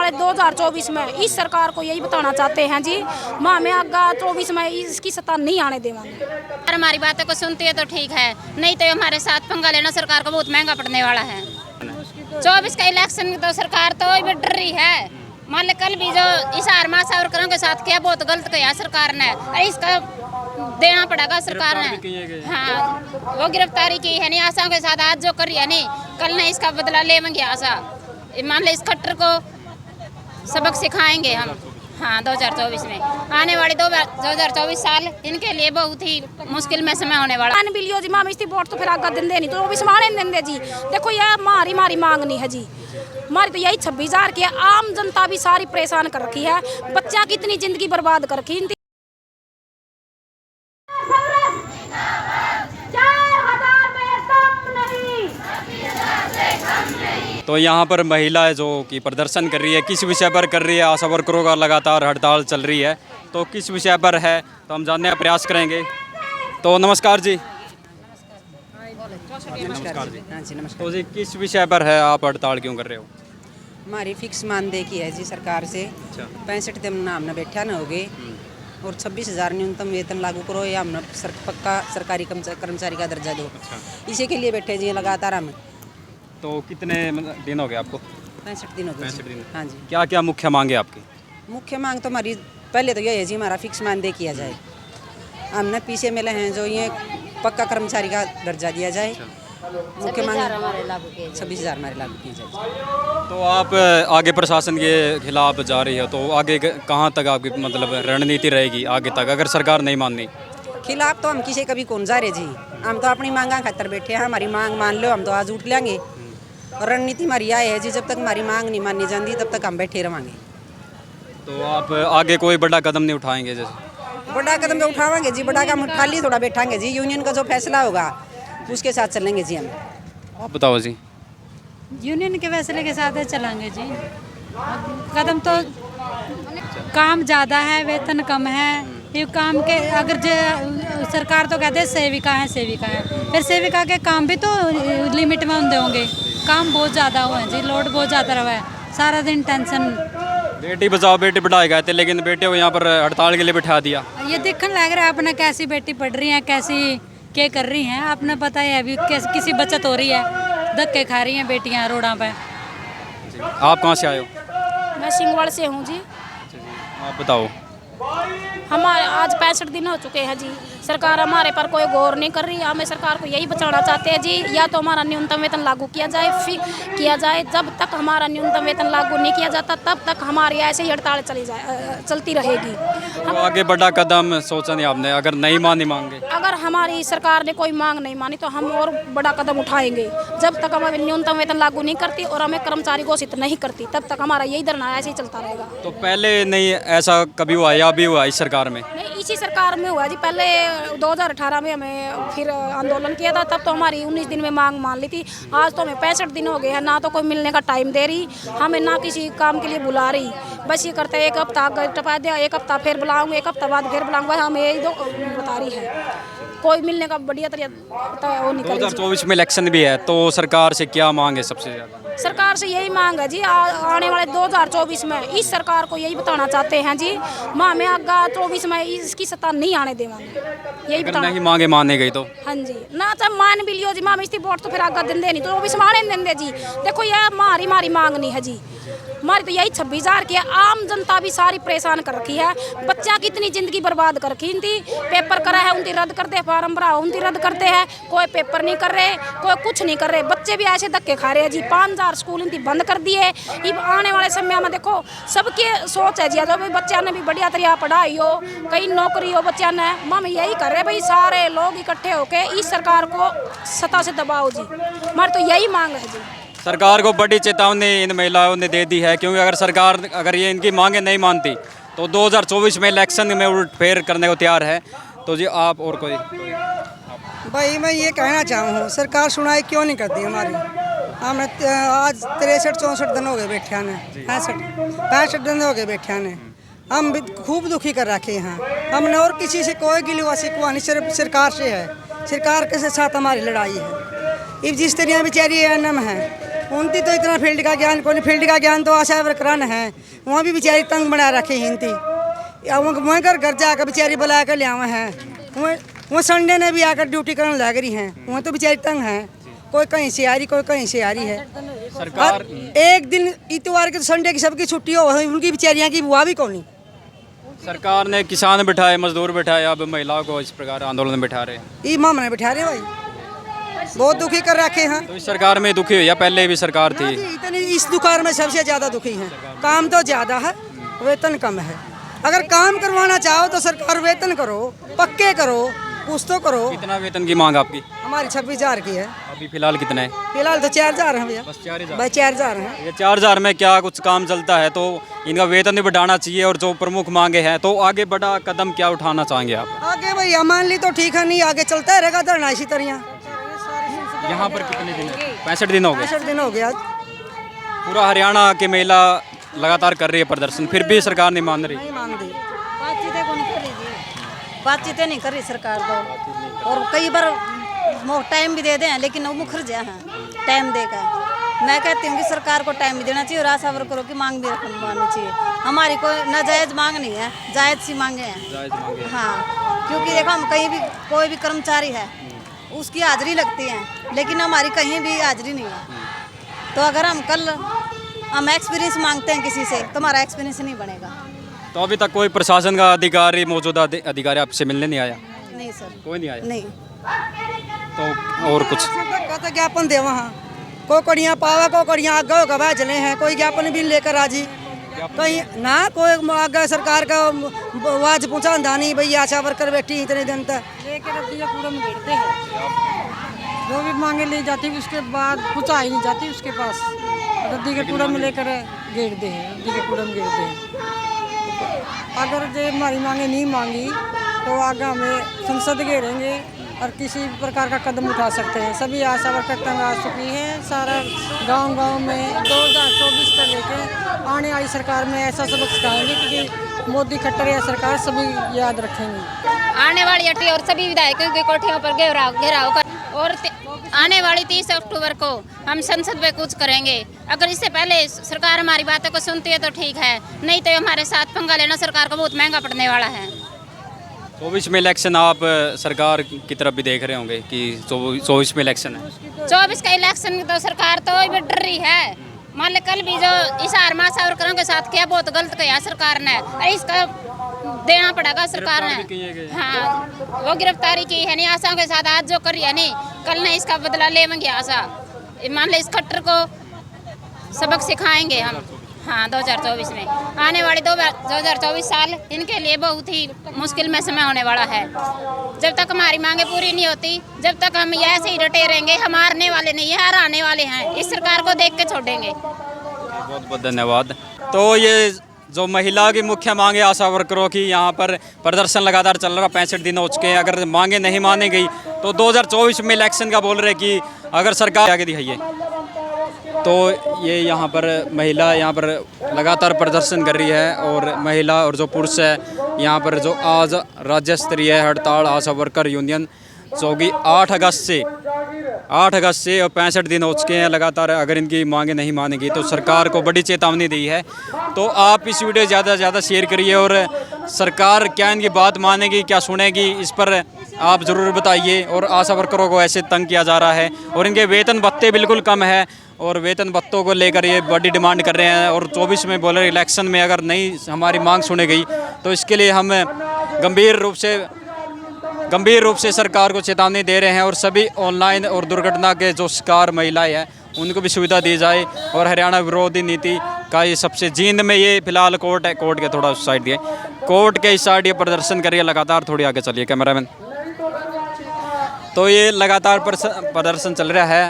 वाले 2024 में इस सरकार को यही बताना चाहते हैं जी, माँ में आगा 24 में इसकी सत्ता नहीं आने देंगे। हमारी बातों को सुनती है तो ठीक है, नहीं तो हमारे साथ पंगा लेना सरकार को बहुत महंगा पड़ने वाला है। 24 का इलेक्शन तो सरकार तो भी डर रही है। मान लो कल भी जो इस आरमा सावरकरों के साथ किया बहुत गलत किया सरकार ने, इसका देना पड़ेगा सरकार ने। हाँ, वो गिरफ्तारी की है नहीं आशा के साथ, आज जो कर रही है नहीं कल ने इसका बदला लेंगे आशा। मान लो इस खट्टर को सबक सिखाएंगे हम। हाँ, 2024 में आने वाले 2024 साल इनके लिए बहुत ही मुश्किल में समय होने वाला। बिलियो जी माम इसकी वोट तो फिर आगा देंगे नहीं, तो वो भी समाने नहीं देंगे जी। देखो ये मारी मांग नहीं है जी, हमारी तो यही 26,000 की है। आम जनता भी सारी परेशान कर रखी है, बच्चा की इतनी जिंदगी बर्बाद कर रखी। तो यहाँ पर महिला जो कि प्रदर्शन कर रही है, किस विषय पर कर रही है? आशा वर्करों का लगातार हड़ताल चल रही है, तो किस विषय पर है तो हम जानने का प्रयास करेंगे। तो नमस्कार जी। नमस्कार जी। हाँ जी, नमस्कार। तो जी किस विषय पर है, आप हड़ताल क्यों कर रहे हो? हमारी फिक्स मानदेय की है जी सरकार से। 65 दिन ना हमने बैठा न हो गए और 26,000 न्यूनतम वेतन लागू करो या हमने पक्का सरकारी कर्मचारी का दर्जा दो। इसी के लिए बैठे जी लगातार हम। तो कितने दिन हो गए आपको? 65 दिन हो गए। 65 दिन। हाँ जी। क्या क्या मुख्य मांग है आपकी? मुख्य मांग तो हमारी पहले तो यही है जी, हमारा फिक्स मानदेय किया जाए। हमने पीछे मिले हैं जो ये पक्का कर्मचारी का दर्जा दिया जाए। मुख्य मांग 26,000 हमारे लागू की जाए। तो आप आगे प्रशासन के खिलाफ जा रही हो, तो आगे कहाँ तक आपकी मतलब रणनीति रहेगी आगे तक अगर सरकार नहीं माननी? खिलाफ तो हम किसी कभी कौन जा रहे जी, हम तो अपनी मांगा खातर बैठे हैं। हमारी मांग मान लो हम तो आज उठ लेंगे। और रणनीति हमारी यह है जी, जब तक हमारी मांग नहीं मानी जाती तब तक हम बैठे रहेंगे। तो आप आगे कोई बड़ा कदम नहीं उठाएंगे? जैसे बड़ा कदम तो उठाएंगे जी, बड़ा काम खाली थोड़ा बैठाएंगे जी। यूनियन का जो फैसला होगा उसके साथ चलेंगे जी हम। आप बताओ जी। यूनियन के फैसले के साथ चलेंगे जी। कदम तो काम ज़्यादा है, वेतन कम है। ये काम के अगर सरकार तो कहते हैं सेविका है, फिर सेविका के काम भी तो लिमिट में होंगे। काम बहुत ज़्यादा हुआ है जी, लोड बहुत ज़्यादा रहा है, सारा दिन टेंशन। बेटी बचाओ बेटी पढ़ाई गए थे, लेकिन बेटे को यहाँ पर हड़ताल के लिए बिठा दिया। ये देखने लग रहा है अपना कैसी बेटी पढ़ रही है, कैसी क्या कर रही हैं, आपने पता है अभी किसी बचत हो रही है, धक्के खा रही हैं बेटियाँ रोडों पे। आप कहाँ से आए हो? मैं सिंगवाड़ से हूँ जी। आप बताओ। हमारे आज 65 दिन हो चुके हैं जी, सरकार हमारे पर कोई गौर नहीं कर रही है। हमें सरकार को यही बचाना चाहते हैं जी, या तो हमारा न्यूनतम वेतन लागू किया जाए। जब तक हमारा न्यूनतम वेतन लागू नहीं किया जाता तब तक हमारी ऐसे ही हड़ताल चलती रहेगी। तो आगे बड़ा कदम सोचा नहीं आपने अगर नहीं मांगे? अगर हमारी सरकार ने कोई मांग नहीं मानी तो हम और बड़ा कदम उठाएंगे। जब तक हमें न्यूनतम वेतन लागू नहीं करती और हमें कर्मचारी घोषित नहीं करती तब तक हमारा यही धरना ऐसे ही चलता रहेगा। तो पहले नहीं ऐसा कभी हुआ या अभी हुआ इस सरकार में? नहीं, इसी सरकार में हुआ जी। पहले 2018 में हमें फिर आंदोलन किया था, तब तो हमारी 19 दिन में मांग मान ली थी। आज तो हमें 65 दिन हो गए हैं, ना तो कोई मिलने का टाइम दे रही, हमें ना किसी काम के लिए बुला रही। बस ये करते हैं एक हफ्ता टपा दिया, एक हफ्ता फिर बुलाऊंगे, एक हफ्ता बाद फिर बुलाऊंगा। हमें यही दो बता रही है, कोई मिलने का बढ़िया तरीका वो नहीं। 2024 में इलेक्शन भी है, तो सरकार से क्या मांग है सबसे ज़्यादा? सरकार से यही मांग है जी, आने वाले 2024 में इस सरकार को यही बताना चाहते हैं जी, माँ में आगा 24 में इसकी सत्ता नहीं आने देंगे, यही बताना। नहीं मांगे माने गई तो? हाँ जी, ना चाहे मान भी लियो जी, माँ में इसकी वोट तो फिर आगा देंगे नहीं, तो वो भी समाने नहीं देंगे जी। देखो यह मारी मांग नहीं है जी, हमारी तो यही 26,000 की है। आम जनता भी सारी परेशान कर रखी है, बच्चा की इतनी जिंदगी बर्बाद कर रखी थी। पेपर करा है उनकी रद्द करते, फार्म भरा उनकी रद्द करते हैं, कोई पेपर नहीं कर रहे, कोई कुछ नहीं कर रहे। बच्चे भी ऐसे धक्के खा रहे हैं जी। 5,000 स्कूल इनकी बंद कर दिए। अब आने वाले समय में देखो सबकी सोच है जी, जो भी बच्चा ने भी बढ़िया तरीका पढ़ाई हो, कहीं नौकरी हो बच्चा ने। हम यही कर रहे भाई, सारे लोग इकट्ठे होकर इस सरकार को सत्ता से दबाओ जी, हमारी तो यही मांग है जी। सरकार को बड़ी चेतावनी इन महिलाओं ने दे दी है, क्योंकि अगर सरकार ये इनकी मांगे नहीं मानती तो 2024 में इलेक्शन में उलटफेर करने को तैयार है। तो जी आप और कोई? भाई मैं ये कहना चाहूँ, सरकार सुनाई क्यों नहीं करती हमारी। हमें आज 63-64 दिन हो गए बैठे ने, 65 दिन हो गए बैठे ने। हम भी खूब दुखी कर रखे हैं। हमने और किसी से कोई गिलवा शिकवा नहीं, सिर्फ सरकार से है। सरकार के साथ हमारी लड़ाई है। अब जिस तरह बेचारी एनम है, उनकी तो इतना फील्ड का ज्ञान कोई, फील्ड का ज्ञान तो आशा वर्करान है, वहाँ भी बेचारी तंग बना रखे हिंदी। वहाँ घर जाकर बेचारी बुला कर ले आवे हैं, वहाँ संडे ने भी आकर ड्यूटी करने लग रही हैं, वहाँ तो बेचारी तंग हैं, कोई कहीं से आ रही कोई कहीं से आ रही है। सरकार एक दिन इतवार के तो संडे की सबकी छुट्टी हो, उनकी बेचारियाँ की बुआ भी कौन नहीं। सरकार ने किसान बिठाए, मजदूर बिठाए, अब महिलाओं को इस प्रकार आंदोलन में बिठा रहे हैं। ये मामले बिठा रहे भाई, बहुत दुखी कर रखे हैं। तो इस सरकार में दुखी हुई या पहले भी सरकार थी? इतनी इस दुकान में सबसे ज़्यादा दुखी हैं। काम तो ज़्यादा है, वेतन कम है। अगर काम करवाना चाहो तो सरकार वेतन करो, पक्के करो, कुछ तो करो। कितना वेतन की मांग आपकी? हमारी 26,000 की है। अभी फिलहाल कितना है? फिलहाल तो 4,000 है भैया, बस 4,000। भाई 4,000 है। ये 4,000 में क्या कुछ काम चलता है? तो इनका वेतन भी बढ़ाना चाहिए और जो प्रमुख मांगे हैं, तो आगे बड़ा कदम क्या उठाना चाहेंगे आप? आगे भैया मान ली तो ठीक है, नहीं आगे चलता रहेगा धरना इसी तरह। यहाँ पर कितने दिन? 65 दिन हो गए। 65 दिन हो गया। पूरा हरियाणा की महिला लगातार कर रही है प्रदर्शन, फिर भी सरकार नहीं मान रही। नहीं मांगती, बातचीतें कौन कर रही जी, बातचीतें नहीं कर रही सरकार तो। और कई बार टाइम भी दे दें, लेकिन वो मुखर जाए हैं टाइम देकर। मैं कहती हूँ कि सरकार को टाइम भी देना चाहिए और आशा वर्करों की मांग भी रखनी चाहिए। हमारी कोई नाजायज़ मांग नहीं है, जायज़ सी मांगे हैं। हाँ, क्योंकि देखो हम कहीं भी कोई भी कर्मचारी है उसकी हाजिरी लगती है, लेकिन हमारी कहीं भी हाजिरी नहीं है। तो अगर हम एक्सपीरियंस मांगते हैं किसी से, तो हमारा एक्सपीरियंस नहीं बनेगा। तो अभी तक कोई प्रशासन का अधिकारी, मौजूदा अधिकारी आपसे मिलने नहीं आया? नहीं सर, कोई नहीं आया? नहीं। तो और कुछ तो ज्ञापन दे वहाँ, को कड़ियाँ पावा, को कड़ियाँ आगे गवाह चले हैं, कोई ज्ञापन भी लेकर आजी कहीं ना, कोई आगे सरकार का आवाज पहुँचा नहीं भाई आशा वर्कर बैठी इतने दिन तक लेकर रद्दी का कूड़ा में घेरते हैं, जो भी मांगे ली जाती है उसके बाद पहुँचाई नहीं जाती उसके पास, रद्दी के कूड़ा में लेकर घेरते हैं, रद्दी के कूड़ा में घेरते हैं। अगर जो हमारी मांगे नहीं मांगी तो आगे हमें संसद घेरेंगे और किसी भी प्रकार का कदम उठा सकते हैं। सभी आशा वर्कर तंग आ चुकी है, सारा गांव-गांव में 2024 तक लेके आने वाली सरकार में ऐसा सबक सिखाएंगे कि मोदी खट्टर या सरकार सभी याद रखेंगे। आने वाली अटी और सभी विधायकों की कोठियों पर घेराव कर और आने वाली 30 अक्टूबर को हम संसद में कुछ करेंगे। अगर इससे पहले सरकार हमारी बातों को सुनती है तो ठीक है, नहीं तो हमारे साथ पंगा लेना सरकार को बहुत महंगा पड़ने वाला है। 24 में इलेक्शन, आप सरकार की तरफ भी देख रहे होंगे कि 24 में इलेक्शन है। 24 का इलेक्शन तो सरकार तो भी डर रही है। मान लो कल भी जो इशार मासावरकरों के साथ किया बहुत गलत किया सरकार ने, इसका देना पड़ेगा सरकार ने। हाँ, वो गिरफ्तारी की है नहीं आशाओं के साथ, आज जो करी है नहीं कल नहीं इसका बदला लेंगे आशा। मान लो इस खट्टर को सबक सिखाएंगे हम। हाँ, 2024 में आने वाली 2024 साल इनके लिए बहुत ही मुश्किल में समय होने वाला है। जब तक हमारी मांगे पूरी नहीं होती, जब तक हम ऐसे ही डटे रहेंगे, हम हारने वाले नहीं है, हराने वाले हैं। इस सरकार को देख के छोड़ेंगे। बहुत बहुत धन्यवाद। तो ये जो महिला की मुख्य मांगे आशा वर्करों की, यहाँ पर प्रदर्शन लगातार चल रहा, 65 दिन हो चुके हैं। अगर मांगे नहीं मानी गई तो 2024 में इलेक्शन का बोल रहे कि अगर सरकार आगे दिखाइए। तो ये यहाँ पर महिला यहाँ पर लगातार प्रदर्शन कर रही है, और महिला और जो पुरुष है यहाँ पर जो आज राज्य स्तरीय हड़ताल आशा वर्कर यूनियन जो कि 8 अगस्त से और 65 दिन हो चुके हैं लगातार। अगर इनकी मांगे नहीं मानेगी तो सरकार को बड़ी चेतावनी दी है। तो आप इस वीडियो ज़्यादा से ज़्यादा शेयर करिए, और सरकार क्या इनकी बात मानेगी, क्या सुनेगी, इस पर आप ज़रूर बताइए। और आशा वर्करों को ऐसे तंग किया जा रहा है, और इनके वेतन भत्ते बिल्कुल कम है, और वेतन भत्तों को लेकर ये बड़ी डिमांड कर रहे हैं। और 24 में बोल रहे इलेक्शन में अगर नहीं हमारी मांग सुनी गई तो इसके लिए हम गंभीर रूप से सरकार को चेतावनी दे रहे हैं। और सभी ऑनलाइन और दुर्घटना के जो शिकार महिलाएं हैं उनको भी सुविधा दी जाए। और हरियाणा विरोधी नीति का ये सबसे जींद में ये फिलहाल कोर्ट है, कोर्ट के थोड़ा साइड दिए, कोर्ट के इस साइड ये प्रदर्शन करिए। लगातार थोड़ी आगे चलिए कैमरामैन। तो ये लगातार प्रदर्शन चल रहा है।